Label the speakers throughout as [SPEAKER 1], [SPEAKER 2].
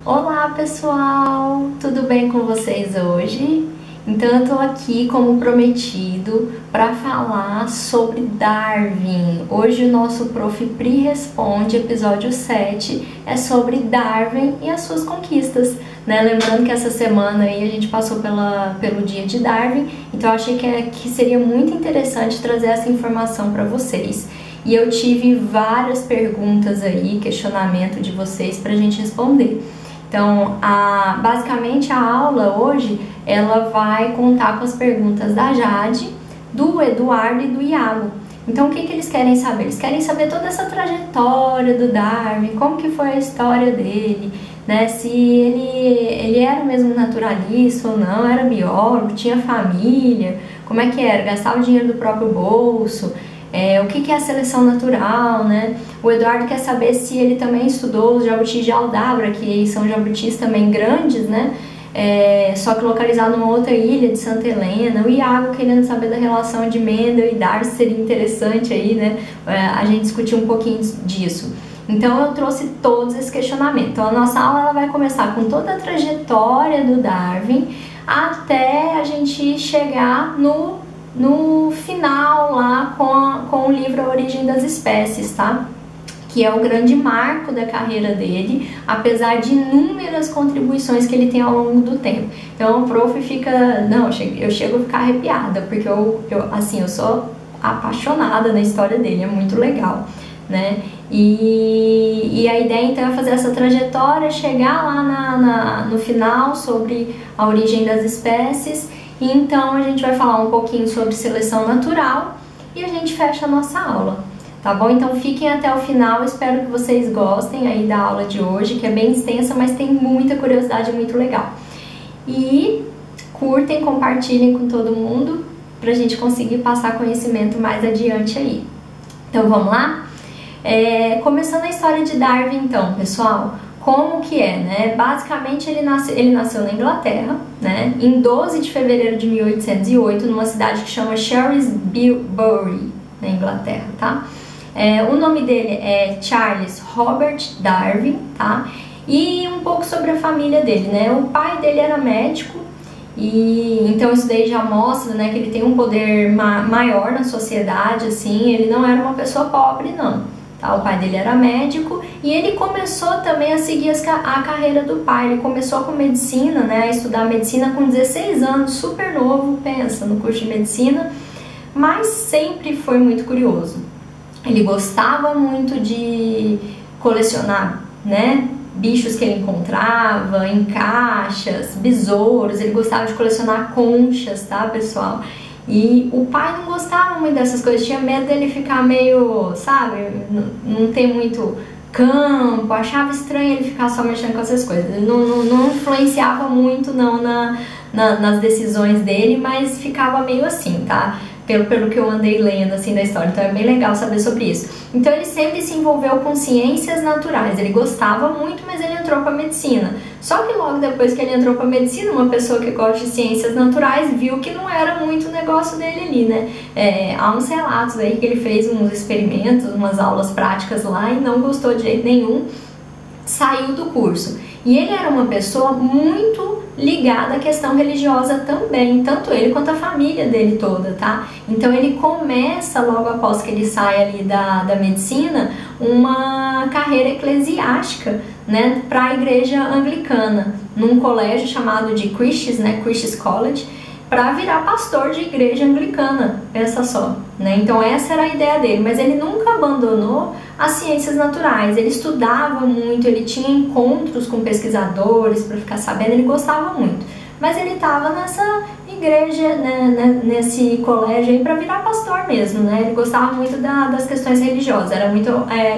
[SPEAKER 1] Olá pessoal, tudo bem com vocês hoje? Então eu tô aqui como prometido para falar sobre Darwin. Hoje o nosso Prof. Pri Responde, episódio 7, é sobre Darwin e as suas conquistas, né? Lembrando que essa semana aí a gente passou pelo dia de Darwin, então eu achei que seria muito interessante trazer essa informação para vocês. E eu tive várias perguntas aí, questionamento de vocês para a gente responder. Então, basicamente a aula hoje, ela vai contar com as perguntas da Jade, do Eduardo e do Iago. Então, o que eles querem saber? Eles querem saber toda essa trajetória do Darwin, como que foi a história dele, né? Se ele era mesmo naturalista ou não, era biólogo, tinha família, como é que era? Gastava o dinheiro do próprio bolso. O que é a seleção natural, né? O Eduardo quer saber se ele também estudou os jabutis de Aldabra, que são jabutis também grandes, né? Só que localizado numa outra ilha de Santa Helena. O Iago querendo saber da relação de Mendel e Darcy, seria interessante aí, né? A gente discutir um pouquinho disso. Então eu trouxe todos esses questionamentos. Então a nossa aula ela vai começar com toda a trajetória do Darwin até a gente chegar no final lá com o livro A Origem das Espécies, tá? Que é o grande marco da carreira dele, apesar de inúmeras contribuições que ele tem ao longo do tempo. Então o prof fica... Não, eu chego a ficar arrepiada, porque eu sou apaixonada na história dele, é muito legal, né? E a ideia então é fazer essa trajetória, chegar lá no final sobre a origem das espécies. E então a gente vai falar um pouquinho sobre seleção natural e a gente fecha a nossa aula, tá bom? Então fiquem até o final, espero que vocês gostem aí da aula de hoje, que é bem extensa, mas tem muita curiosidade, muito legal. E curtem, compartilhem com todo mundo pra gente conseguir passar conhecimento mais adiante aí. Então vamos lá? Começando a história de Darwin então, pessoal. Como que é, né? Basicamente ele nasceu na Inglaterra, né? Em 12 de fevereiro de 1808, numa cidade que chama Shrewsbury, na Inglaterra, tá? O nome dele é Charles Robert Darwin, tá? E um pouco sobre a família dele, né? O pai dele era médico, e então isso daí já mostra, né, que ele tem um poder maior na sociedade, assim. Ele não era uma pessoa pobre, não. O pai dele era médico e ele começou também a seguir a carreira do pai. Ele começou com medicina, né, a estudar medicina com 16 anos, super novo, pensa, no curso de medicina, mas sempre foi muito curioso. Ele gostava muito de colecionar, né, bichos que ele encontrava em caixas, besouros. Ele gostava de colecionar conchas, tá, pessoal? E o pai não gostava muito dessas coisas, tinha medo dele ficar meio, sabe, não ter muito campo, achava estranho ele ficar só mexendo com essas coisas. Ele não influenciava muito não nas decisões dele, mas ficava meio assim, tá? Pelo que eu andei lendo assim da história, então é bem legal saber sobre isso. Então ele sempre se envolveu com ciências naturais, ele gostava muito, mas ele entrou para medicina. Só que logo depois que ele entrou para medicina, uma pessoa que gosta de ciências naturais viu que não era muito o negócio dele ali, né? Há uns relatos aí que ele fez uns experimentos, umas aulas práticas lá e não gostou de jeito nenhum, saiu do curso. E ele era uma pessoa muito ligada à questão religiosa também, tanto ele quanto a família dele toda, tá? Então ele começa, logo após que ele sai ali da medicina, uma carreira eclesiástica, né, para a igreja anglicana, num colégio chamado de Christ's, né, Christ's College, para virar pastor de igreja anglicana, pensa só, né? Então essa era a ideia dele, mas ele nunca abandonou as ciências naturais. Ele estudava muito, ele tinha encontros com pesquisadores para ficar sabendo, ele gostava muito, mas ele estava nessa igreja, né, nesse colégio aí para virar pastor mesmo, né? Ele gostava muito das questões religiosas, era muito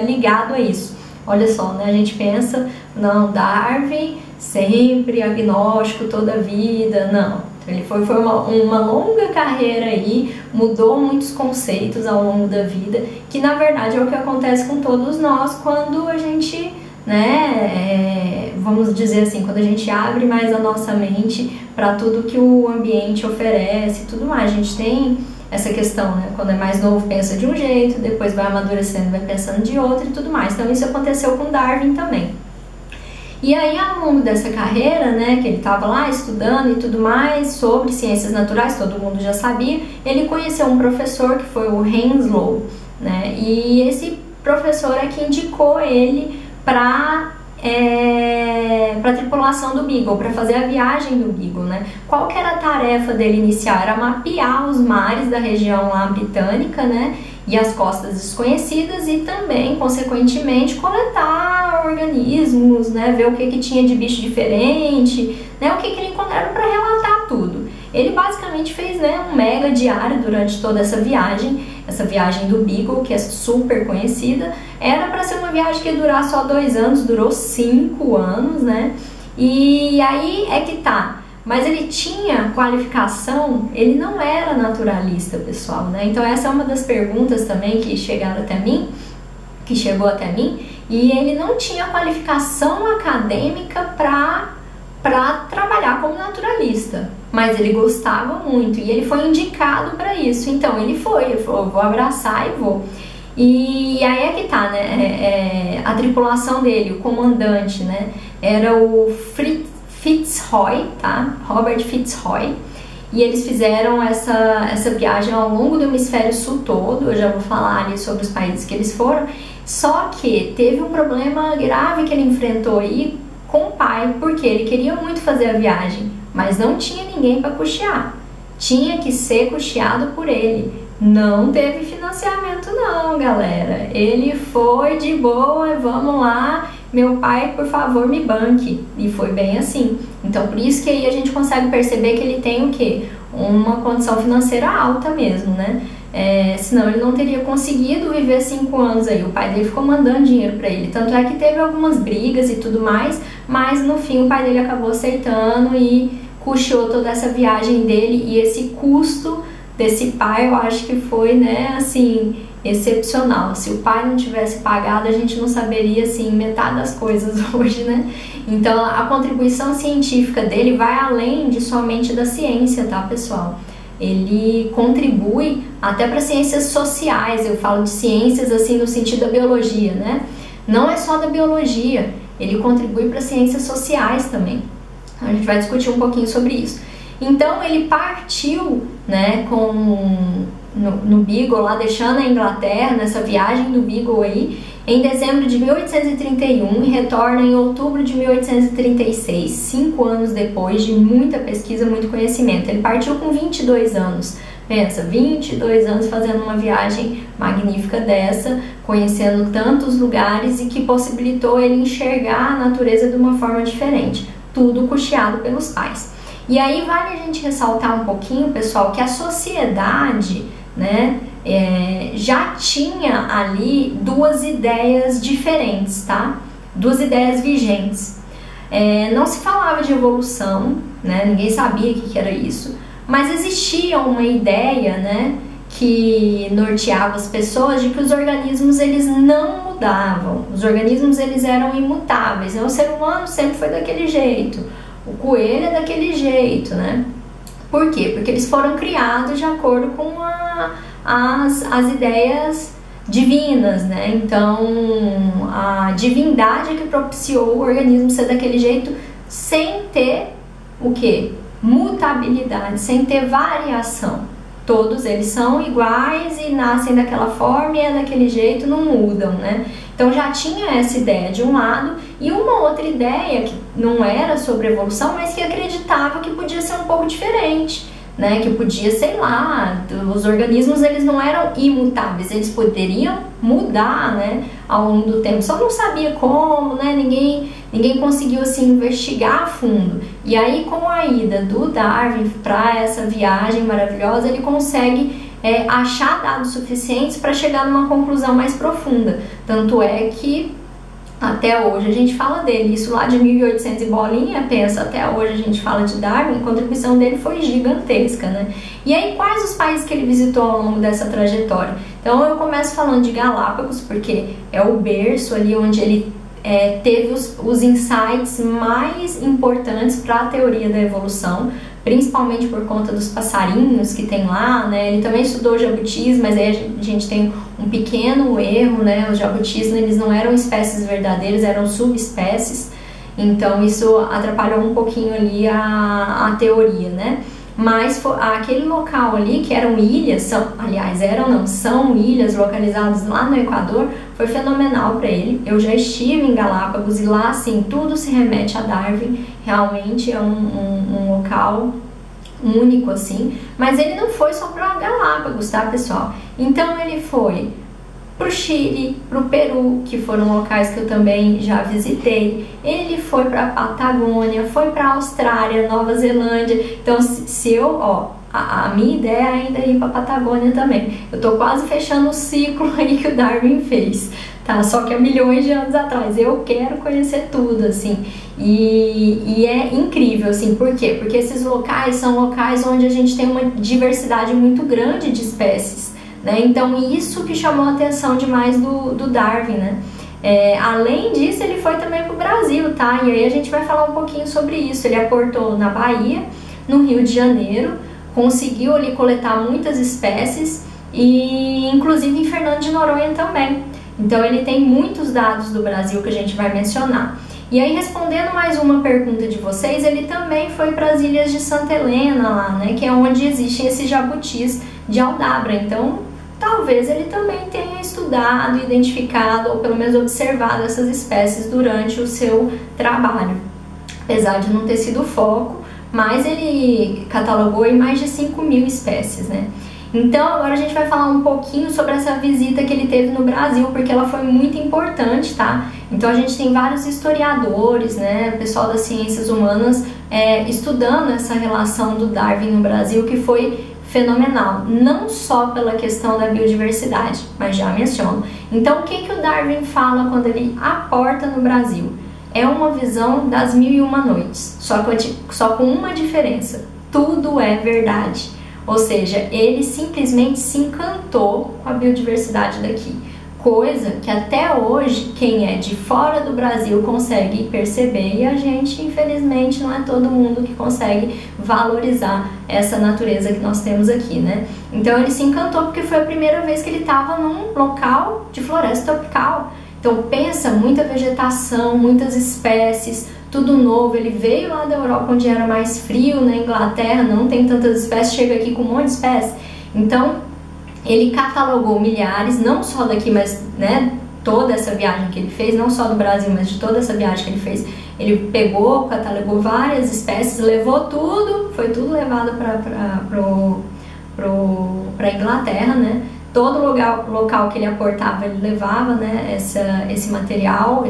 [SPEAKER 1] ligado a isso. Olha só, né? A gente pensa, não, Darwin sempre agnóstico toda a vida, não. Ele foi uma longa carreira aí, mudou muitos conceitos ao longo da vida, que na verdade é o que acontece com todos nós quando a gente, né, vamos dizer assim, quando a gente abre mais a nossa mente para tudo que o ambiente oferece e tudo mais. A gente tem essa questão, né, quando é mais novo pensa de um jeito, depois vai amadurecendo, vai pensando de outro e tudo mais. Então isso aconteceu com Darwin também. E aí, ao longo dessa carreira, né, que ele estava lá estudando e tudo mais sobre ciências naturais, todo mundo já sabia, ele conheceu um professor que foi o Henslow, né, e esse professor é que indicou ele para a tripulação do Beagle, para fazer a viagem do Beagle, né? Qual que era a tarefa dele inicial? Era mapear os mares da região lá britânica, né? E as costas desconhecidas e também, consequentemente, coletar organismos, né? Ver o que tinha de bicho diferente, né? O que ele encontraram para relatar tudo. Ele basicamente fez, né, um mega diário durante toda essa viagem do Beagle, que é super conhecida. Era para ser uma viagem que ia durar só 2 anos, durou 5 anos, né? E aí é que tá. Mas ele tinha qualificação, ele não era naturalista, pessoal, né? Então essa é uma das perguntas também que chegou até mim, e ele não tinha qualificação acadêmica para trabalhar como naturalista, mas ele gostava muito e ele foi indicado para isso. Então ele falou, vou abraçar e vou. E aí é que tá, né? A tripulação dele, o comandante, né, era o Fitzroy, tá? Robert Fitzroy. E eles fizeram essa viagem ao longo do hemisfério sul todo. Eu já vou falar ali sobre os países que eles foram. Só que teve um problema grave que ele enfrentou aí com o pai, porque ele queria muito fazer a viagem, mas não tinha ninguém para custear. Tinha que ser custeado por ele. Não teve financiamento não, galera. Ele foi de boa, vamos lá, meu pai, por favor, me banque. E foi bem assim. Então, por isso que aí a gente consegue perceber que ele tem o quê? Uma condição financeira alta mesmo, né? Senão ele não teria conseguido viver 5 anos aí. O pai dele ficou mandando dinheiro para ele. Tanto é que teve algumas brigas e tudo mais, mas no fim o pai dele acabou aceitando e custeou toda essa viagem dele. E esse custo desse pai, eu acho que foi, né, assim, excepcional. Se o pai não tivesse pagado, a gente não saberia, assim, metade das coisas hoje, né? Então, a contribuição científica dele vai além de somente da ciência, tá, pessoal? Ele contribui até para ciências sociais. Eu falo de ciências, assim, no sentido da biologia, né? Não é só da biologia, ele contribui para ciências sociais também. A gente vai discutir um pouquinho sobre isso. Então ele partiu, né, no Beagle lá, deixando a Inglaterra nessa viagem do Beagle aí em dezembro de 1831 e retorna em outubro de 1836, 5 anos depois de muita pesquisa, muito conhecimento. Ele partiu com 22 anos. Pensa, 22 anos fazendo uma viagem magnífica dessa, conhecendo tantos lugares e que possibilitou ele enxergar a natureza de uma forma diferente. Tudo custeado pelos pais. E aí vale a gente ressaltar um pouquinho, pessoal, que a sociedade, né, já tinha ali 2 ideias diferentes, tá? 2 ideias vigentes. Não se falava de evolução, né? Ninguém sabia o que era isso, mas existia uma ideia, né, que norteava as pessoas de que os organismos eles não mudavam, os organismos eles eram imutáveis. O ser humano sempre foi daquele jeito, o coelho é daquele jeito, né? Por quê? Porque eles foram criados de acordo com as ideias divinas, né? Então, a divindade é que propiciou o organismo ser daquele jeito sem ter o quê? Mutabilidade, sem ter variação. Todos eles são iguais e nascem daquela forma e é daquele jeito, não mudam, né? Então já tinha essa ideia de um lado e uma outra ideia que não era sobre evolução, mas que acreditava que podia ser um pouco diferente, né? Que podia, sei lá, os organismos eles não eram imutáveis, eles poderiam mudar, né, ao longo do tempo. Só não sabia como, né? Ninguém conseguiu assim investigar a fundo. E aí com a ida do Darwin para essa viagem maravilhosa, ele consegue achar dados suficientes para chegar numa conclusão mais profunda. Tanto é que até hoje a gente fala dele, isso lá de 1800 e bolinha, pensa, até hoje a gente fala de Darwin, a contribuição dele foi gigantesca, né? E aí, quais os países que ele visitou ao longo dessa trajetória? Então, eu começo falando de Galápagos, porque é o berço ali onde ele teve os insights mais importantes para a teoria da evolução, principalmente por conta dos passarinhos que tem lá, né? Ele também estudou jabutis, mas aí a gente tem um pequeno erro, né? Os jabutis, eles não eram espécies verdadeiras, eram subespécies. Então isso atrapalhou um pouquinho ali a teoria, né? Mas aquele local ali, que eram ilhas, são ilhas localizadas lá no Equador, foi fenomenal para ele. Eu já estive em Galápagos e lá, assim, tudo se remete a Darwin, realmente é um local único, assim. Mas ele não foi só para Galápagos, tá, pessoal? Então ele foi pro Chile, pro Peru, que foram locais que eu também já visitei. Ele foi para Patagônia, foi para Austrália, Nova Zelândia. Então, a minha ideia ainda é ir para Patagônia também. Eu tô quase fechando o ciclo aí que o Darwin fez, tá? Só que há milhões de anos atrás. Eu quero conhecer tudo, assim. E é incrível, assim. Por quê? Porque esses locais são locais onde a gente tem uma diversidade muito grande de espécies, né? Então isso que chamou a atenção demais do Darwin, né? Além disso, ele foi também para o Brasil, tá? E aí a gente vai falar um pouquinho sobre isso. Ele aportou na Bahia, no Rio de Janeiro, conseguiu ali coletar muitas espécies e inclusive em Fernando de Noronha também. Então ele tem muitos dados do Brasil que a gente vai mencionar. E aí, respondendo mais uma pergunta de vocês, ele também foi para as ilhas de Santa Helena lá, né? Que é onde existem esses jabutis de Aldabra. Então, talvez ele também tenha estudado, identificado ou pelo menos observado essas espécies durante o seu trabalho. Apesar de não ter sido o foco, mas ele catalogou em mais de 5.000 espécies, né? Então agora a gente vai falar um pouquinho sobre essa visita que ele teve no Brasil, porque ela foi muito importante, tá? Então a gente tem vários historiadores, né, pessoal das ciências humanas estudando essa relação do Darwin no Brasil, que foi fenomenal, não só pela questão da biodiversidade, mas já menciono. Então o que o Darwin fala quando ele aporta no Brasil? É uma visão das 1001 noites, só com uma diferença: tudo é verdade. Ou seja, ele simplesmente se encantou com a biodiversidade daqui, coisa que até hoje quem é de fora do Brasil consegue perceber, e a gente, infelizmente, não é todo mundo que consegue valorizar essa natureza que nós temos aqui, né? Então ele se encantou porque foi a primeira vez que ele estava num local de floresta tropical. Então pensa, muita vegetação, muitas espécies, tudo novo. Ele veio lá da Europa, onde era mais frio, na Inglaterra não tem tantas espécies, chega aqui com um monte de espécies. Então ele catalogou milhares, não só daqui, mas, né, toda essa viagem que ele fez, não só do Brasil, mas de toda essa viagem que ele fez. Ele pegou, catalogou várias espécies, levou tudo, foi tudo levado para Inglaterra, né? Todo local que ele aportava, ele levava, né, esse material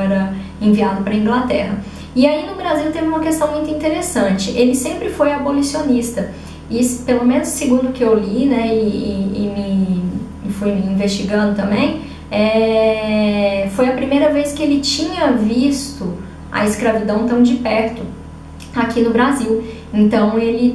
[SPEAKER 1] era enviado para a Inglaterra. E aí no Brasil teve uma questão muito interessante. Ele sempre foi abolicionista. E pelo menos segundo o que eu li, né, e fui investigando também, foi a primeira vez que ele tinha visto a escravidão tão de perto aqui no Brasil. Então ele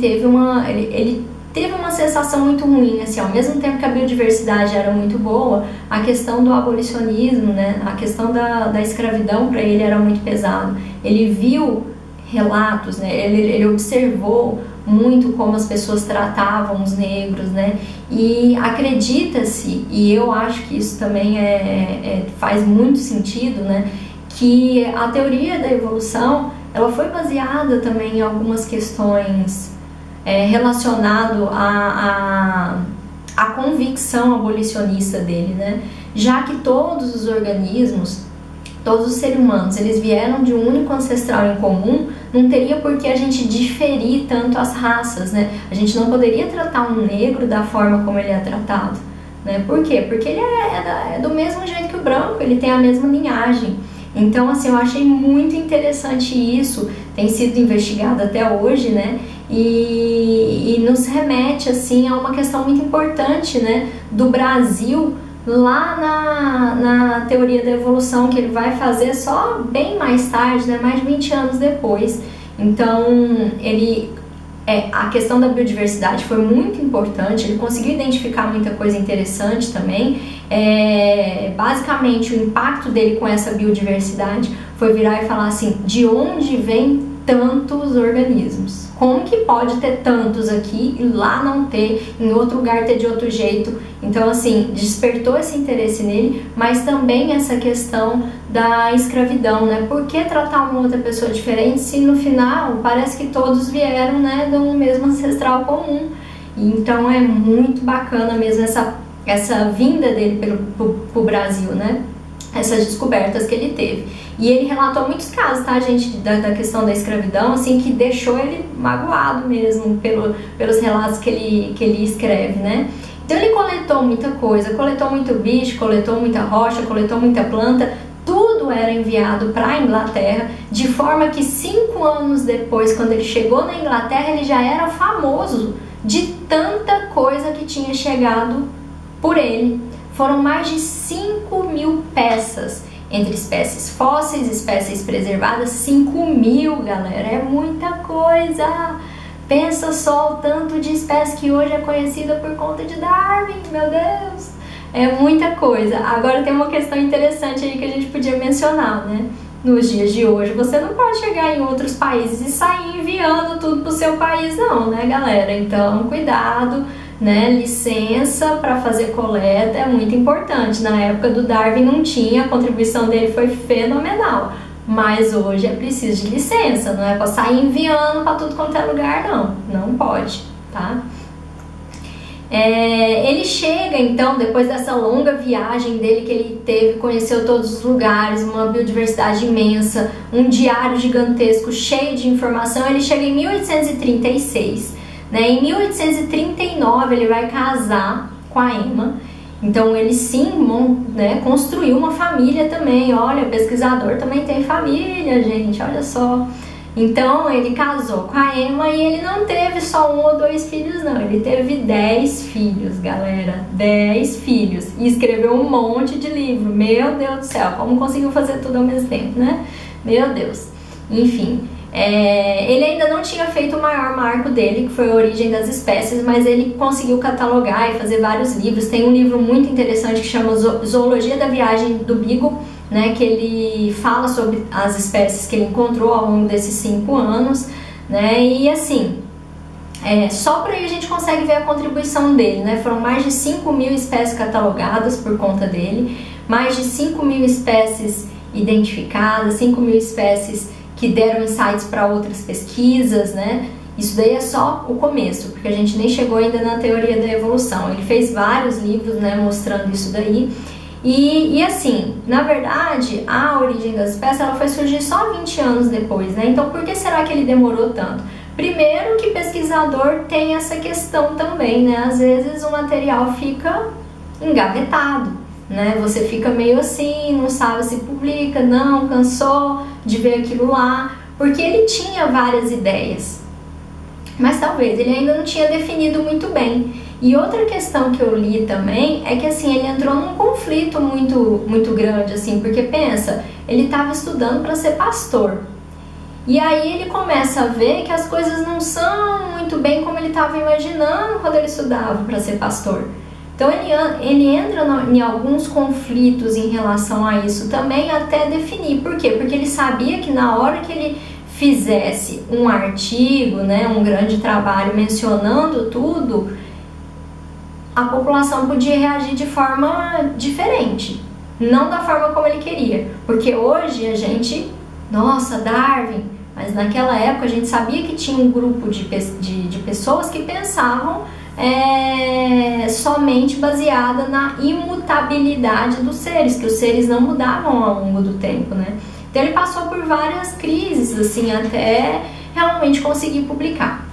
[SPEAKER 1] teve uma sensação muito ruim, assim, ao mesmo tempo que a biodiversidade era muito boa, a questão do abolicionismo, né, a questão da escravidão para ele era muito pesado. Ele viu relatos, né, ele observou muito como as pessoas tratavam os negros, né, e acredita-se, e eu acho que isso também faz muito sentido, né, que a teoria da evolução, ela foi baseada também em algumas questões relacionado à convicção abolicionista dele, né? Já que todos os organismos, todos os seres humanos, eles vieram de um único ancestral em comum, não teria por que a gente diferir tanto as raças, né? A gente não poderia tratar um negro da forma como ele é tratado, né? Por quê? Porque ele é do mesmo jeito que o branco, ele tem a mesma linhagem. Então, assim, eu achei muito interessante isso, tem sido investigado até hoje, né? E nos remete, assim, a uma questão muito importante, né, do Brasil, lá na teoria da evolução, que ele vai fazer só bem mais tarde, né, mais de 20 anos depois. Então, a questão da biodiversidade foi muito importante, ele conseguiu identificar muita coisa interessante também. Basicamente, o impacto dele com essa biodiversidade foi virar e falar assim: de onde vem tantos organismos? Como que pode ter tantos aqui e lá não ter, em outro lugar ter de outro jeito? Então, assim, despertou esse interesse nele, mas também essa questão da escravidão, né? Por que tratar uma outra pessoa diferente se no final parece que todos vieram, né, de um mesmo ancestral comum? Então é muito bacana mesmo essa vinda dele pro Brasil, né? Essas descobertas que ele teve. E ele relatou muitos casos, tá, gente, da questão da escravidão, assim, que deixou ele magoado mesmo pelos relatos que ele escreve, né? Então ele coletou muita coisa, coletou muito bicho, coletou muita rocha, coletou muita planta, tudo era enviado para a Inglaterra, de forma que 5 anos depois, quando ele chegou na Inglaterra, ele já era famoso de tanta coisa que tinha chegado por ele. Foram mais de 5.000 peças, entre espécies fósseis, espécies preservadas, 5.000, galera, é muita coisa! Pensa só o tanto de espécie que hoje é conhecida por conta de Darwin, meu Deus! É muita coisa. Agora tem uma questão interessante aí que a gente podia mencionar, né? Nos dias de hoje, você não pode chegar em outros países e sair enviando tudo pro seu país não, né, galera? Então, cuidado, né? Licença para fazer coleta é muito importante. Na época do Darwin não tinha, a contribuição dele foi fenomenal. Mas hoje é preciso de licença, não é para sair enviando para tudo quanto é lugar, não. Não pode, tá? Ele chega, então, depois dessa longa viagem dele que ele teve, conheceu todos os lugares, uma biodiversidade imensa, um diário gigantesco, cheio de informação, ele chega em 1836, né? Em 1839 ele vai casar com a Emma. Então ele sim, né, construiu uma família também. Olha, pesquisador também tem família, gente, olha só. Então ele casou com a Emma e ele não teve só 1 ou 2 filhos não, ele teve 10 filhos, galera, 10 filhos. E escreveu um monte de livro, meu Deus do céu, como conseguiu fazer tudo ao mesmo tempo, né? Meu Deus. Enfim, ele ainda não tinha feito o maior marco dele, que foi a origem das espécies, mas ele conseguiu catalogar e fazer vários livros. Tem um livro muito interessante que chama Zoologia da Viagem do Beagle, né, que ele fala sobre as espécies que ele encontrou ao longo desses 5 anos, né, e assim, só por aí a gente consegue ver a contribuição dele, né, foram mais de 5.000 espécies catalogadas por conta dele, mais de 5.000 espécies identificadas, 5.000 espécies que deram insights para outras pesquisas, né. Isso daí é só o começo, porque a gente nem chegou ainda na teoria da evolução. Ele fez vários livros, né, mostrando isso daí. E assim, na verdade, a origem das espécies ela foi surgir só 20 anos depois, né? Então, por que será que ele demorou tanto? Primeiro que pesquisador tem essa questão também, né? Às vezes o material fica engavetado, né? Você fica meio assim, não sabe se publica, não, cansou de ver aquilo lá, porque ele tinha várias ideias, mas talvez ele ainda não tinha definido muito bem. E outra questão que eu li também é que assim, ele entrou num conflito muito grande, assim, porque pensa, ele estava estudando para ser pastor. E aí ele começa a ver que as coisas não são muito bem como ele estava imaginando quando ele estudava para ser pastor. Então ele entra em alguns conflitos em relação a isso também, até definir. Por quê? Porque ele sabia que na hora que ele fizesse um artigo, né, um grande trabalho mencionando tudo, a população podia reagir de forma diferente, não da forma como ele queria. Porque hoje a gente, nossa, Darwin, mas naquela época a gente sabia que tinha um grupo de pessoas que pensavam somente baseada na imutabilidade dos seres, que os seres não mudavam ao longo do tempo, né? Então ele passou por várias crises, assim, até realmente conseguir publicar.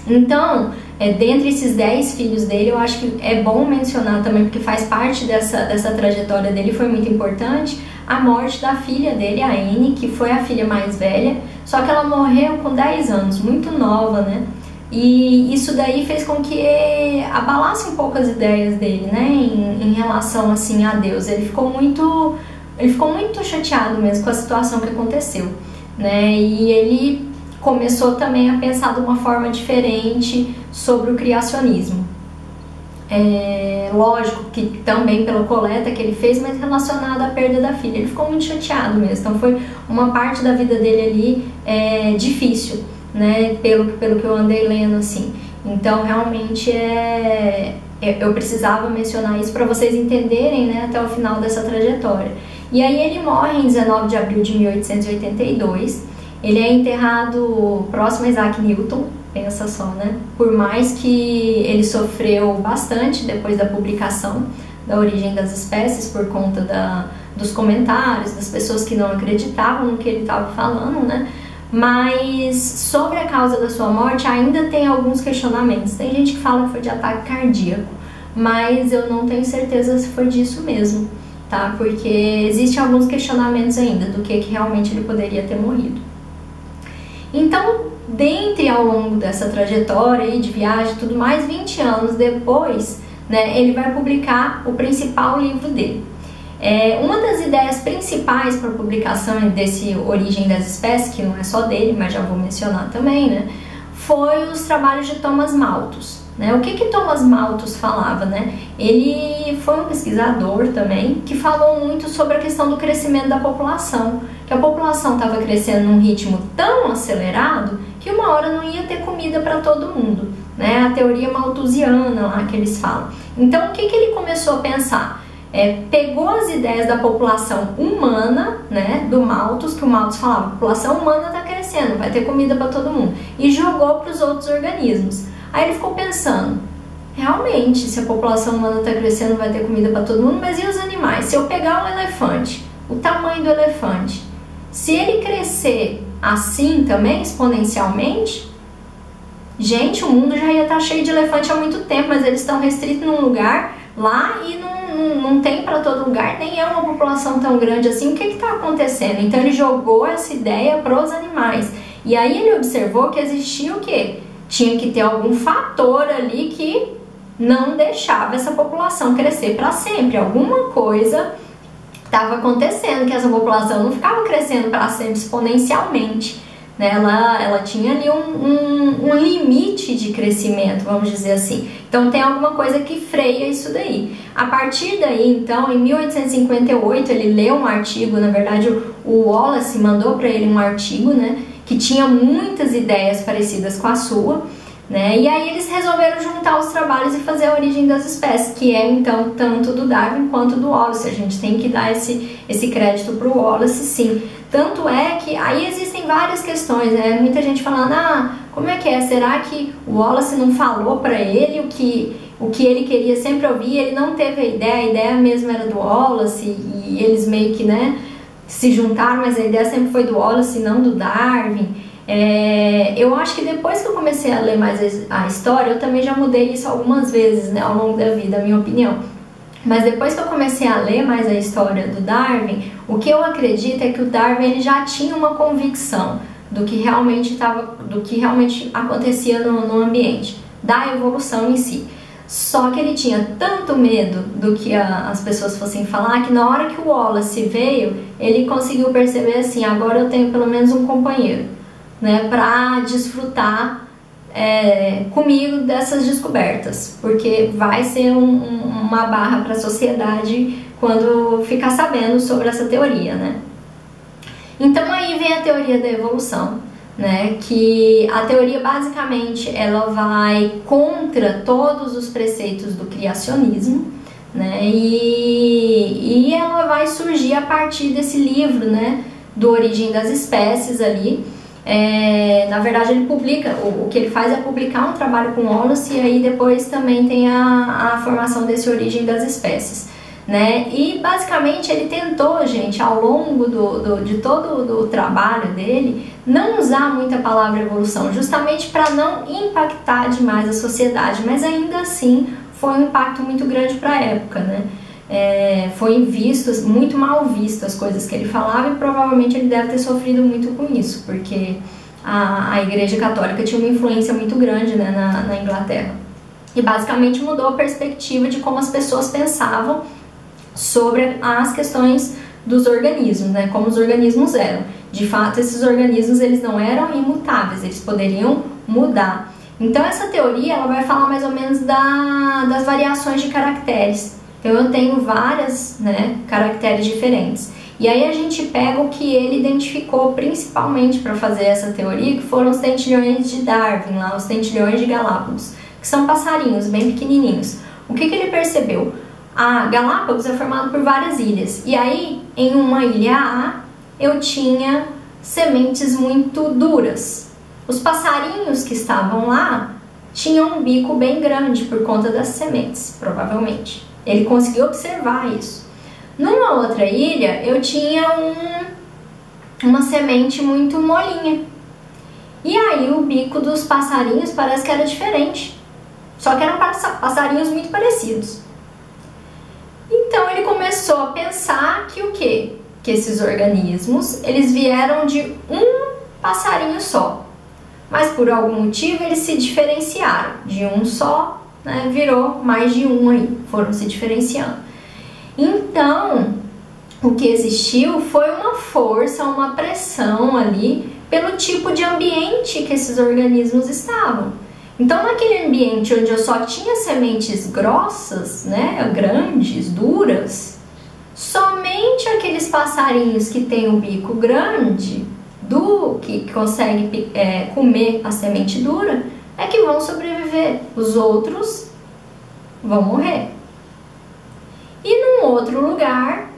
[SPEAKER 1] Então, dentre esses 10 filhos dele, eu acho que é bom mencionar também, porque faz parte dessa trajetória dele, foi muito importante, a morte da filha dele, a Anne, que foi a filha mais velha, só que ela morreu com 10 anos, muito nova, né? E isso daí fez com que abalasse um pouco as ideias dele, né, em relação, assim, a Deus. Ele ficou muito chateado mesmo com a situação que aconteceu, né, e ele começou também a pensar de uma forma diferente sobre o criacionismo. lógico que também pela coleta que ele fez, mas relacionado à perda da filha. Ele ficou muito chateado mesmo, então foi uma parte da vida dele ali difícil, né, pelo que eu andei lendo, assim. Então realmente eu precisava mencionar isso para vocês entenderem, né, até o final dessa trajetória. E aí ele morre em 19 de abril de 1882, ele é enterrado próximo a Isaac Newton, pensa só, né? Por mais que ele sofreu bastante depois da publicação da Origem das Espécies, por conta dos comentários, das pessoas que não acreditavam no que ele estava falando, né? Mas sobre a causa da sua morte ainda tem alguns questionamentos. Tem gente que fala que foi de ataque cardíaco, mas eu não tenho certeza se foi disso mesmo, tá? Porque existem alguns questionamentos ainda do que realmente ele poderia ter morrido. Então, dentre ao longo dessa trajetória aí de viagem e tudo mais, 20 anos depois, né, ele vai publicar o principal livro dele. Uma das ideias principais para a publicação desse Origem das Espécies, que não é só dele, mas já vou mencionar também, né, foi os trabalhos de Thomas Malthus. Né? O que Thomas Malthus falava? Né? Ele foi um pesquisador também que falou muito sobre a questão do crescimento da população, que a população estava crescendo num ritmo tão acelerado que uma hora não ia ter comida para todo mundo, né? A teoria malthusiana lá que eles falam. Então o que ele começou a pensar? Pegou as ideias da população humana, né, do Malthus, que o Malthus falava, a população humana está crescendo, vai ter comida para todo mundo, e jogou para os outros organismos. Aí ele ficou pensando, realmente, se a população humana está crescendo, vai ter comida para todo mundo, mas e os animais? Se eu pegar um elefante, o tamanho do elefante, se ele crescer assim também, exponencialmente, gente, o mundo já ia estar cheio de elefante há muito tempo, mas eles estão restritos num lugar lá e não tem para todo lugar, nem é uma população tão grande assim. O que está acontecendo? Então ele jogou essa ideia para os animais. E aí ele observou que existia o quê? Tinha que ter algum fator ali que não deixava essa população crescer para sempre. Alguma coisa estava acontecendo, que essa população não ficava crescendo para sempre exponencialmente, né? Ela tinha ali um limite de crescimento, vamos dizer assim. Então tem alguma coisa que freia isso daí. A partir daí, então, em 1858, ele leu um artigo, na verdade o Wallace mandou para ele um artigo, né, que tinha muitas ideias parecidas com a sua, né? E aí eles resolveram juntar os trabalhos e fazer a Origem das Espécies, que é então tanto do Darwin quanto do Wallace. A gente tem que dar esse crédito para o Wallace, sim. Tanto é que aí existem várias questões, né? Muita gente falando, como é que é? Será que o Wallace não falou para ele o que ele queria sempre ouvir? Ele não teve a ideia mesmo era do Wallace, e eles meio que, né, se juntaram, mas a ideia sempre foi do Wallace e não do Darwin. Eu acho que depois que eu comecei a ler mais a história, eu também já mudei isso algumas vezes, né, ao longo da vida, a minha opinião. Mas depois que eu comecei a ler mais a história do Darwin, o que eu acredito é que o Darwin ele já tinha uma convicção do que realmente acontecia no ambiente, da evolução em si. Só que ele tinha tanto medo do que as pessoas fossem falar, que na hora que o Wallace veio, ele conseguiu perceber assim, agora eu tenho pelo menos um companheiro, né, para desfrutar comigo dessas descobertas, porque vai ser uma barra para a sociedade quando ficar sabendo sobre essa teoria, né? Então aí vem a teoria da evolução, né? Que a teoria basicamente ela vai contra todos os preceitos do criacionismo, né? E ela vai surgir a partir desse livro, né? Do Origem das Espécies ali. Na verdade ele publica, o que ele faz é publicar um trabalho com Wallace, e aí depois também tem a formação desse Origem das Espécies, né? E basicamente ele tentou, gente, ao longo de todo o trabalho dele, não usar muita palavra evolução, justamente para não impactar demais a sociedade, mas ainda assim foi um impacto muito grande para a época, né? Foi muito mal visto as coisas que ele falava, e provavelmente ele deve ter sofrido muito com isso, porque a Igreja Católica tinha uma influência muito grande, né, na Inglaterra, e basicamente mudou a perspectiva de como as pessoas pensavam sobre as questões dos organismos, né, como os organismos eram. De fato, esses organismos eles não eram imutáveis, eles poderiam mudar. Então essa teoria ela vai falar mais ou menos das variações de caracteres. Então eu tenho várias, né, caracteres diferentes. E aí a gente pega o que ele identificou principalmente para fazer essa teoria, que foram os tentilhões de Darwin, lá, os tentilhões de Galápagos, que são passarinhos bem pequenininhos. O que ele percebeu? A Galápagos é formado por várias ilhas. E aí, em uma ilha A, eu tinha sementes muito duras. Os passarinhos que estavam lá tinham um bico bem grande por conta das sementes, provavelmente. Ele conseguiu observar isso. Numa outra ilha, eu tinha uma semente muito molinha. E aí o bico dos passarinhos parece que era diferente. Só que eram passarinhos muito parecidos. Então ele começou a pensar que o quê? Que esses organismos, eles vieram de um passarinho só. Mas por algum motivo eles se diferenciaram. De um só, né, virou mais de um aí, foram se diferenciando. Então, o que existiu foi uma força, uma pressão ali pelo tipo de ambiente que esses organismos estavam. Então, naquele ambiente onde eu só tinha sementes grossas, né, grandes, duras, somente aqueles passarinhos que têm o bico grande, que consegue comer a semente dura, é que vão sobreviver. Os outros vão morrer. E num outro lugar,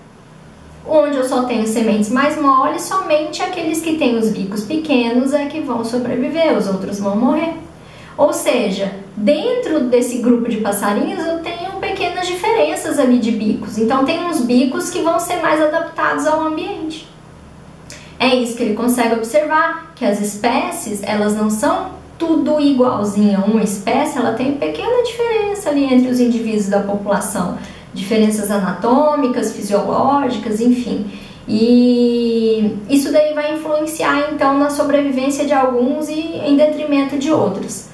[SPEAKER 1] onde eu só tenho sementes mais moles, somente aqueles que têm os bicos pequenos é que vão sobreviver, os outros vão morrer. Ou seja, dentro desse grupo de passarinhos eu tenho pequenas diferenças ali de bicos. Então tem uns bicos que vão ser mais adaptados ao ambiente. É isso que ele consegue observar, que as espécies, elas não são tudo igualzinho. Uma espécie, ela tem pequena diferença ali entre os indivíduos da população. Diferenças anatômicas, fisiológicas, enfim. E isso daí vai influenciar então na sobrevivência de alguns e em detrimento de outros,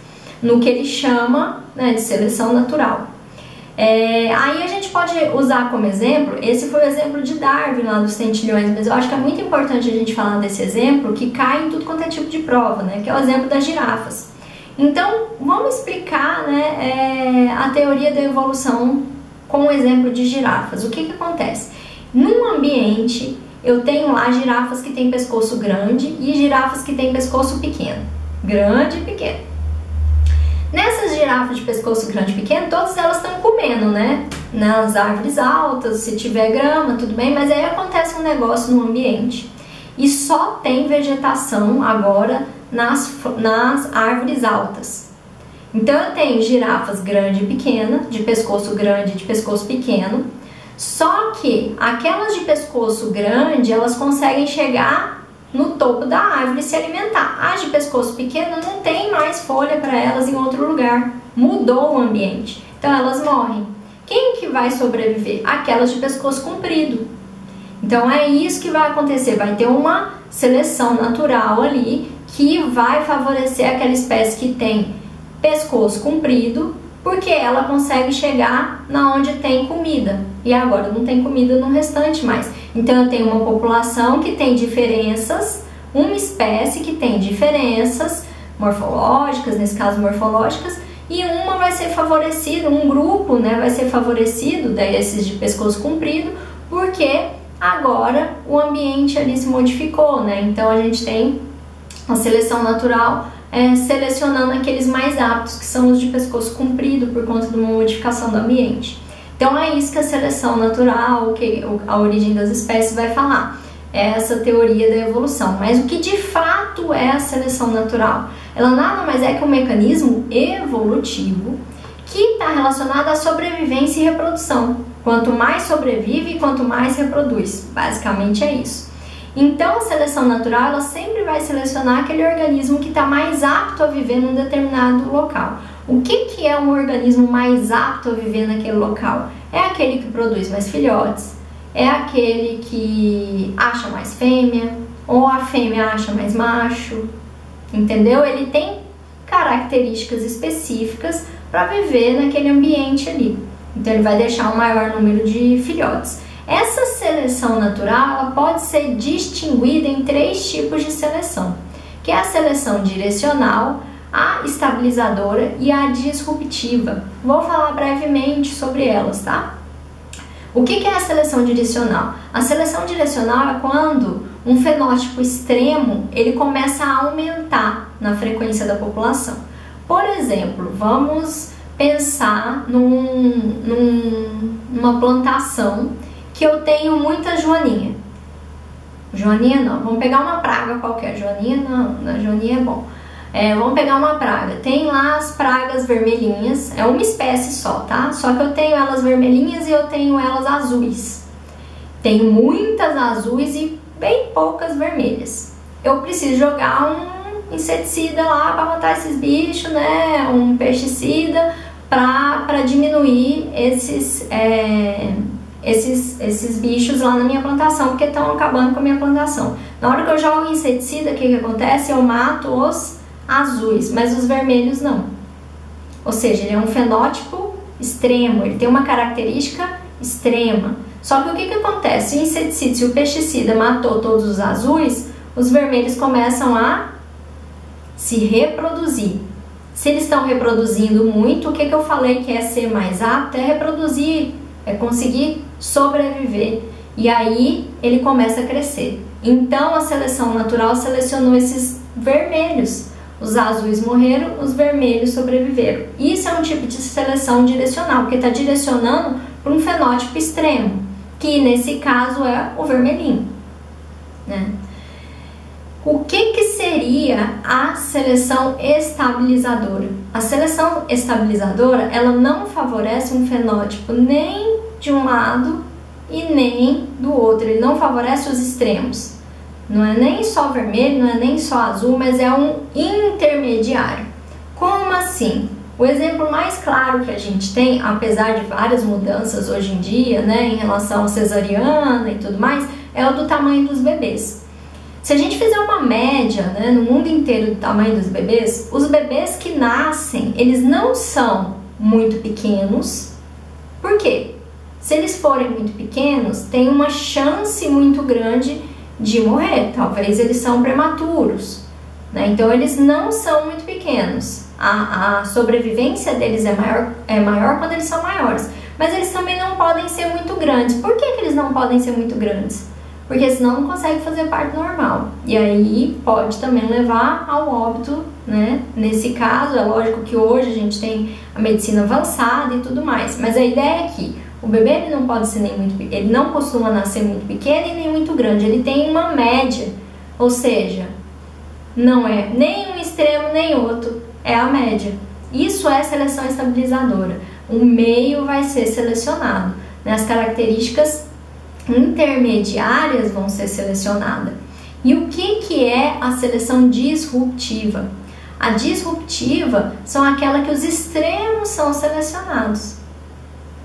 [SPEAKER 1] no que ele chama, né, de seleção natural. Aí a gente pode usar como exemplo, esse foi o exemplo de Darwin lá dos tentilhões, mas eu acho que é muito importante a gente falar desse exemplo que cai em tudo quanto é tipo de prova, né, que é o exemplo das girafas. Então vamos explicar, né, a teoria da evolução com o exemplo de girafas. O que acontece? Num ambiente eu tenho lá girafas que têm pescoço grande e girafas que têm pescoço pequeno. Grande e pequeno. Nessas girafas de pescoço grande e pequeno, todas elas estão comendo, né? Nas árvores altas, se tiver grama, tudo bem, mas aí acontece um negócio no ambiente e só tem vegetação agora nas árvores altas. Então eu tenho girafas grande e pequena, de pescoço grande e de pescoço pequeno, só que aquelas de pescoço grande, elas conseguem chegar no topo da árvore e se alimentar. As de pescoço pequeno não tem mais folha para elas em outro lugar, mudou o ambiente, então elas morrem. Quem que vai sobreviver? Aquelas de pescoço comprido. Então é isso que vai acontecer, vai ter uma seleção natural ali que vai favorecer aquela espécie que tem pescoço comprido, porque ela consegue chegar na onde tem comida, e agora não tem comida no restante mais. Então eu tenho uma população que tem diferenças, uma espécie que tem diferenças morfológicas, nesse caso morfológicas, e uma vai ser favorecida, um grupo, né, vai ser favorecido, desses de pescoço comprido, porque agora o ambiente ali se modificou, né? Então a gente tem a seleção natural selecionando aqueles mais aptos, que são os de pescoço comprido, por conta de uma modificação do ambiente. Então é isso que a seleção natural, que a origem das espécies vai falar, é essa teoria da evolução. Mas o que de fato é a seleção natural? Ela nada mais é que um mecanismo evolutivo que está relacionado à sobrevivência e reprodução. Quanto mais sobrevive, quanto mais reproduz. Basicamente é isso. Então a seleção natural, ela sempre vai selecionar aquele organismo que está mais apto a viver num determinado local. O que é um organismo mais apto a viver naquele local? É aquele que produz mais filhotes, é aquele que acha mais fêmea, ou a fêmea acha mais macho, entendeu? Ele tem características específicas para viver naquele ambiente ali. Então ele vai deixar um maior número de filhotes. Essa seleção natural, ela pode ser distinguida em 3 tipos de seleção, que é a seleção direcional, a estabilizadora e a disruptiva. Vou falar brevemente sobre elas, tá? O que é a seleção direcional? A seleção direcional é quando um fenótipo extremo ele começa a aumentar na frequência da população. Por exemplo, vamos pensar numa plantação que eu tenho muita joaninha. Joaninha não, vamos pegar uma praga qualquer. Joaninha não, joaninha é bom. Vamos pegar uma praga. Tem lá as pragas vermelhinhas, é uma espécie só, tá? Só que eu tenho elas vermelhinhas e eu tenho elas azuis. Tenho muitas azuis e bem poucas vermelhas. Eu preciso jogar um inseticida lá para matar esses bichos, né? Um pesticida para diminuir esses bichos lá na minha plantação, porque estão acabando com a minha plantação. Na hora que eu jogo inseticida, o que acontece? Eu mato os azuis, mas os vermelhos não. Ou seja, ele é um fenótipo extremo, ele tem uma característica extrema. Só que o que acontece? Se o inseticida, se o pesticida matou todos os azuis, os vermelhos começam a se reproduzir. Se eles estão reproduzindo muito, o que eu falei que é ser mais apto? É reproduzir, é conseguir sobreviver. E aí ele começa a crescer. Então a seleção natural selecionou esses vermelhos. Os azuis morreram, os vermelhos sobreviveram. Isso é um tipo de seleção direcional, porque está direcionando para um fenótipo extremo, que nesse caso é o vermelhinho, né? O que seria a seleção estabilizadora? A seleção estabilizadora, ela não favorece um fenótipo nem de um lado e nem do outro. Ele não favorece os extremos. Não é nem só vermelho, não é nem só azul, mas é um intermediário. Como assim? O exemplo mais claro que a gente tem, apesar de várias mudanças hoje em dia, né, em relação à cesariana e tudo mais, é o do tamanho dos bebês. Se a gente fizer uma média, né, no mundo inteiro do tamanho dos bebês, os bebês que nascem, eles não são muito pequenos. Por quê? Se eles forem muito pequenos, tem uma chance muito grande de morrer. Talvez eles são prematuros, né? Então eles não são muito pequenos. A sobrevivência deles é maior quando eles são maiores. Mas eles também não podem ser muito grandes. Por que eles não podem ser muito grandes? Porque senão não consegue fazer parto normal. E aí pode também levar ao óbito, né? Nesse caso, é lógico que hoje a gente tem a medicina avançada e tudo mais. Mas a ideia é que o bebê ele não pode ser nem muito, ele não costuma nascer muito pequeno e nem muito grande. Ele tem uma média, ou seja, não é nem um extremo nem outro, é a média. Isso é seleção estabilizadora. O meio vai ser selecionado, né? As características intermediárias vão ser selecionadas. E o que é a seleção disruptiva? A disruptiva são aquelas que os extremos são selecionados.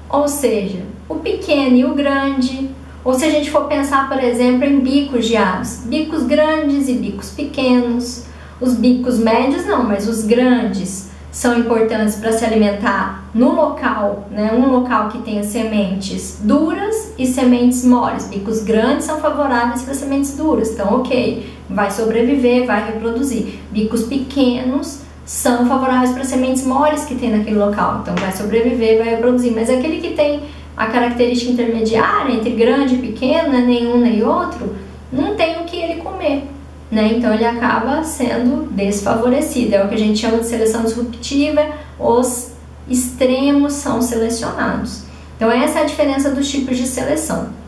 [SPEAKER 1] Ou seja, o pequeno e o grande. Ou se a gente for pensar, por exemplo, em bicos de aves, bicos grandes e bicos pequenos. Os bicos médios não, mas os grandes são importantes para se alimentar no local, né? Um local que tenha sementes duras e sementes moles. Bicos grandes são favoráveis para sementes duras, então ok, vai sobreviver, vai reproduzir. Bicos pequenos são favoráveis para sementes moles que tem naquele local, então vai sobreviver, vai reproduzir. Mas aquele que tem a característica intermediária entre grande e pequeno, né? Nenhum nem outro, não tem o que ele comer, né? Então ele acaba sendo desfavorecido. É o que a gente chama de seleção disruptiva. Os extremos são selecionados. Então essa é a diferença dos tipos de seleção.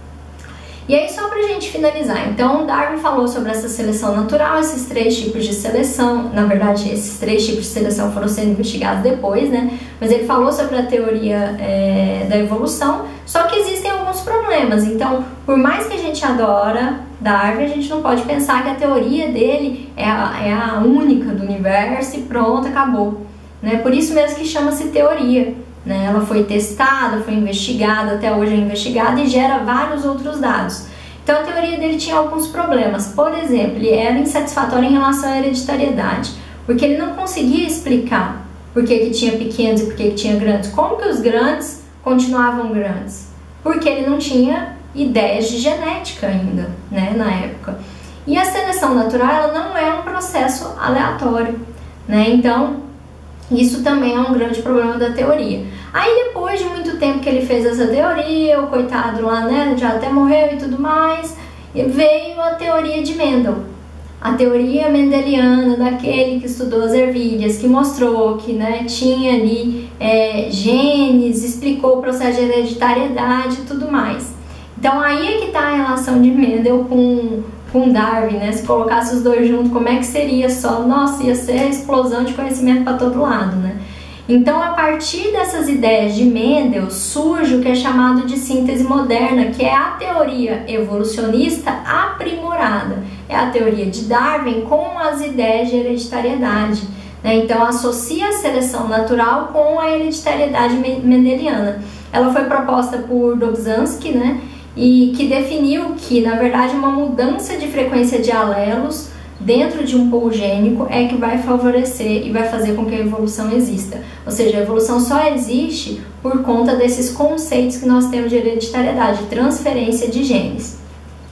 [SPEAKER 1] E aí, só pra gente finalizar, então Darwin falou sobre essa seleção natural, esses três tipos de seleção. Na verdade, esses três tipos de seleção foram sendo investigados depois, né? Mas ele falou sobre a teoria da evolução, só que existem alguns problemas. Então, por mais que a gente adora Darwin, a gente não pode pensar que a teoria dele é a única do universo e pronto, acabou, né? Por isso mesmo que chama-se teoria, né? Ela foi testada, foi investigada, até hoje é investigada e gera vários outros dados. Então a teoria dele tinha alguns problemas. Por exemplo, ele era insatisfatório em relação à hereditariedade, porque ele não conseguia explicar por que tinha pequenos e por que tinha grandes. Como que os grandes continuavam grandes? Porque ele não tinha ideias de genética ainda, né, na época. E a seleção natural ela não é um processo aleatório, né? Então, isso também é um grande problema da teoria. Aí depois de muito tempo que ele fez essa teoria, o coitado lá, né, já até morreu e tudo mais, veio a teoria de Mendel. A teoria mendeliana, daquele que estudou as ervilhas, que mostrou que, né, tinha ali genes, explicou o processo de hereditariedade e tudo mais. Então aí é que está a relação de Mendel com Darwin, né? Se colocasse os dois juntos, como é que seria só? Nossa, ia ser explosão de conhecimento para todo lado, né? Então, a partir dessas ideias de Mendel, surge o que é chamado de síntese moderna, que é a teoria evolucionista aprimorada. É a teoria de Darwin com as ideias de hereditariedade, né? Então, associa a seleção natural com a hereditariedade mendeliana. Ela foi proposta por Dobzhansky, né? E que definiu que, na verdade, uma mudança de frequência de alelos dentro de um pool gênico é que vai favorecer e vai fazer com que a evolução exista. Ou seja, a evolução só existe por conta desses conceitos que nós temos de hereditariedade, transferência de genes.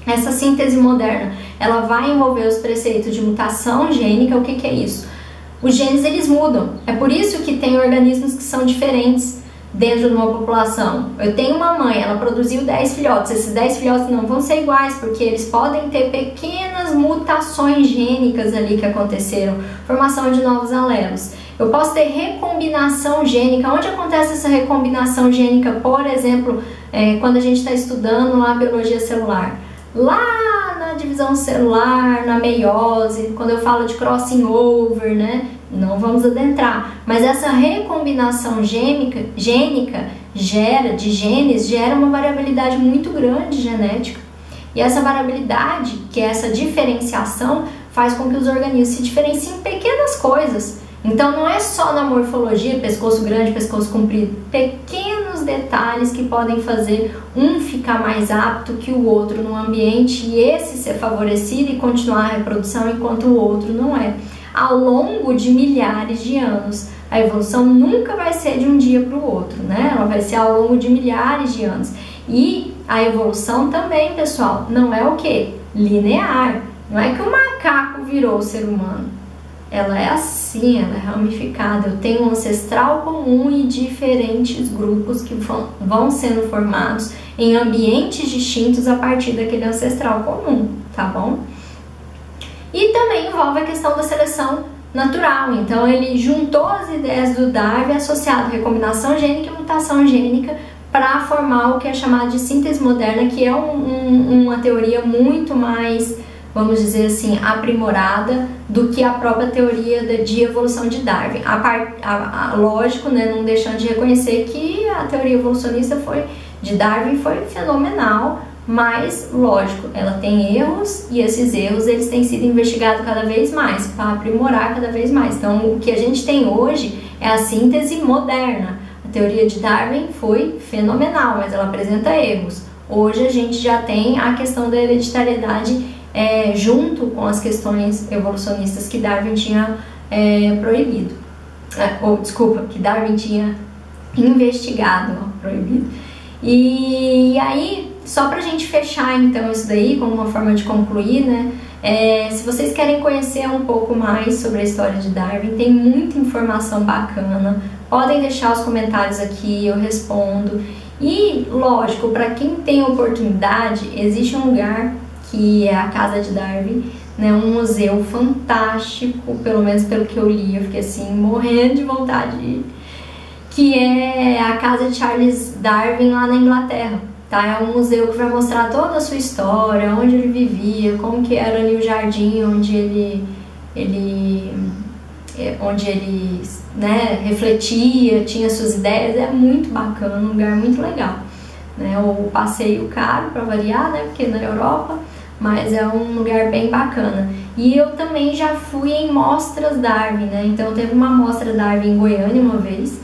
[SPEAKER 1] Essa síntese moderna, ela vai envolver os preceitos de mutação gênica. O que é isso? Os genes, eles mudam. É por isso que tem organismos que são diferentes dentro de uma população. Eu tenho uma mãe, ela produziu 10 filhotes, esses 10 filhotes não vão ser iguais, porque eles podem ter pequenas mutações gênicas ali que aconteceram, formação de novos alelos. Eu posso ter recombinação gênica. Onde acontece essa recombinação gênica? Por exemplo, quando a gente está estudando lá a biologia celular, lá na divisão celular, na meiose, quando eu falo de crossing over, né? Não vamos adentrar, mas essa recombinação gênica de genes gera uma variabilidade muito grande genética. E essa variabilidade, que é essa diferenciação, faz com que os organismos se diferenciem em pequenas coisas. Então não é só na morfologia, pescoço grande, pescoço comprido, pequenos detalhes que podem fazer um ficar mais apto que o outro no ambiente e esse ser favorecido e continuar a reprodução enquanto o outro não é. Ao longo de milhares de anos, a evolução nunca vai ser de um dia para o outro, né? Ela vai ser ao longo de milhares de anos. E a evolução também, pessoal, não é o quê? Linear. Não é que o macaco virou o ser humano. Ela é assim, ela é ramificada. Eu tenho um ancestral comum e diferentes grupos que vão sendo formados em ambientes distintos a partir daquele ancestral comum, tá bom? E também envolve a questão da seleção natural. Então ele juntou as ideias do Darwin associado à recombinação gênica e mutação gênica para formar o que é chamado de síntese moderna, que é uma teoria muito mais, vamos dizer assim, aprimorada do que a própria teoria de evolução de Darwin. Lógico, né, não deixando de reconhecer que a teoria evolucionista de Darwin foi fenomenal, mas, lógico, ela tem erros e esses erros eles têm sido investigados cada vez mais, para aprimorar cada vez mais. Então, o que a gente tem hoje é a síntese moderna. A teoria de Darwin foi fenomenal, mas ela apresenta erros. Hoje a gente já tem a questão da hereditariedade junto com as questões evolucionistas que Darwin tinha proibido. Que Darwin tinha investigado, proibido. E aí, só pra gente fechar então isso daí, como uma forma de concluir, né? Se vocês querem conhecer um pouco mais sobre a história de Darwin, tem muita informação bacana, podem deixar os comentários aqui, eu respondo. E, lógico, para quem tem oportunidade, existe um lugar que é a Casa de Darwin, né? Um museu fantástico, pelo menos pelo que eu li, eu fiquei assim, morrendo de vontade de ir, que é a Casa de Charles Darwin lá na Inglaterra. Tá? É um museu que vai mostrar toda a sua história, onde ele vivia, como que era ali o jardim onde ele né, refletia, tinha suas ideias. É muito bacana, um lugar muito legal, né? O passeio caro para variar, né, porque na Europa, mas é um lugar bem bacana. E eu também já fui em mostras Darwin, né? Então teve uma mostra Darwin em Goiânia uma vez,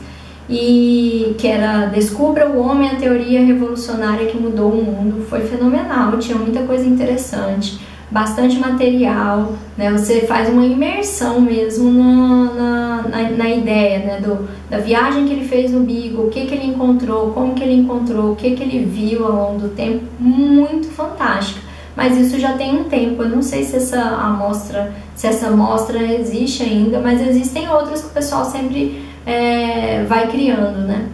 [SPEAKER 1] e que era Descubra o Homem, a Teoria Revolucionária que Mudou o Mundo. Foi fenomenal, tinha muita coisa interessante, bastante material, né? Você faz uma imersão mesmo na ideia, né? Da viagem que ele fez no Beagle, o que ele encontrou, como que ele encontrou, o que ele viu ao longo do tempo. Muito fantástica. mas isso já tem um tempo. Eu não sei se essa amostra existe ainda, mas existem outras que o pessoal sempre vai criando, né?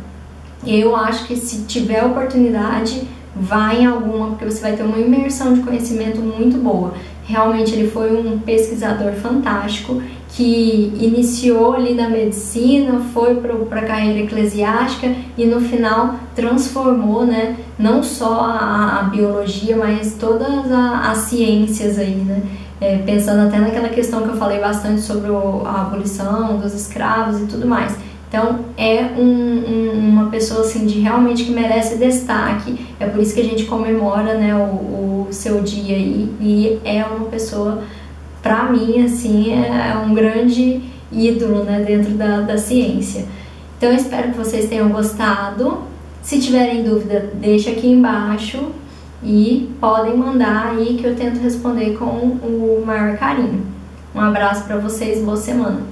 [SPEAKER 1] Eu acho que se tiver oportunidade, vai em alguma, porque você vai ter uma imersão de conhecimento muito boa. Realmente ele foi um pesquisador fantástico que iniciou ali na medicina, foi para a carreira eclesiástica e no final transformou, né, não só a biologia, mas todas as ciências aí, né? Pensando até naquela questão que eu falei bastante sobre a abolição dos escravos e tudo mais. Então é uma pessoa assim de realmente que merece destaque. É por isso que a gente comemora, né, o seu dia aí, e é uma pessoa, para mim, assim, é um grande ídolo, né, dentro da ciência. Então eu espero que vocês tenham gostado. Se tiverem dúvida, deixa aqui embaixo e podem mandar aí que eu tento responder com o maior carinho. Um abraço para vocês, boa semana!